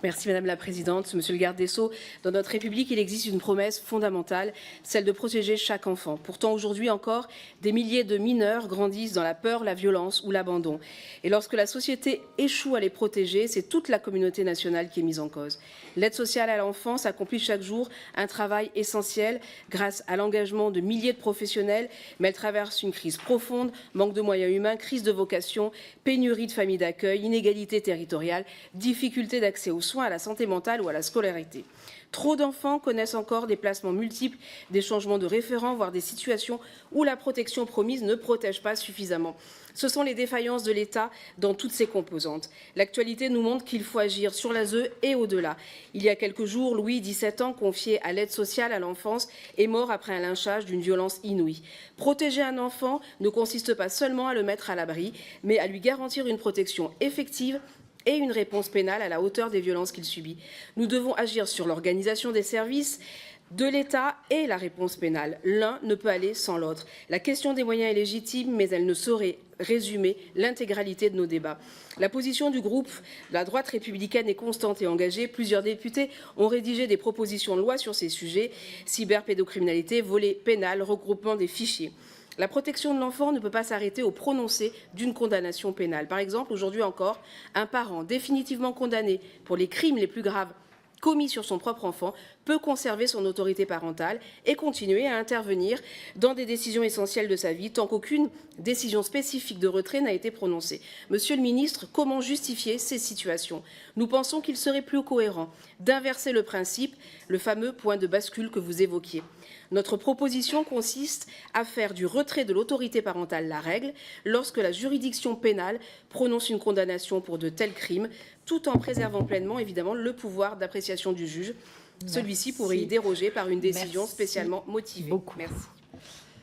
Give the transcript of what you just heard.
Merci Madame la Présidente. Monsieur le garde des Sceaux, dans notre République, il existe une promesse fondamentale, celle de protéger chaque enfant. Pourtant, aujourd'hui encore, des milliers de mineurs grandissent dans la peur, la violence ou l'abandon. Et lorsque la société échoue à les protéger, c'est toute la communauté nationale qui est mise en cause. L'aide sociale à l'enfance accomplit chaque jour un travail essentiel grâce à l'engagement de milliers de professionnels, mais elle traverse une crise profonde, manque de moyens humains, crise de vocation, pénurie de familles d'accueil, inégalité territoriale, difficulté d'accès aux soins, à la santé mentale ou à la scolarité. Trop d'enfants connaissent encore des placements multiples, des changements de référents, voire des situations où la protection promise ne protège pas suffisamment. Ce sont les défaillances de l'État dans toutes ses composantes. L'actualité nous montre qu'il faut agir sur l'ASE et au-delà. Il y a quelques jours, Louis, 17 ans, confié à l'aide sociale à l'enfance, est mort après un lynchage d'une violence inouïe. Protéger un enfant ne consiste pas seulement à le mettre à l'abri, mais à lui garantir une protection effective et une réponse pénale à la hauteur des violences qu'il subit. Nous devons agir sur l'organisation des services de l'État et la réponse pénale. L'un ne peut aller sans l'autre. La question des moyens est légitime, mais elle ne saurait résumer l'intégralité de nos débats. La position du groupe de la droite républicaine est constante et engagée. Plusieurs députés ont rédigé des propositions de loi sur ces sujets, cyberpédocriminalité, volet pénal, regroupement des fichiers. La protection de l'enfant ne peut pas s'arrêter au prononcé d'une condamnation pénale. Par exemple, aujourd'hui encore, un parent définitivement condamné pour les crimes les plus graves commis sur son propre enfant peut conserver son autorité parentale et continuer à intervenir dans des décisions essentielles de sa vie tant qu'aucune décision spécifique de retrait n'a été prononcée. Monsieur le ministre, comment justifier ces situations? Nous pensons qu'il serait plus cohérent d'inverser le principe, le fameux point de bascule que vous évoquiez. Notre proposition consiste à faire du retrait de l'autorité parentale la règle lorsque la juridiction pénale prononce une condamnation pour de tels crimes, tout en préservant pleinement, évidemment, le pouvoir d'appréciation du juge. Celui-ci pourrait y déroger par une décision spécialement motivée. Beaucoup. Merci.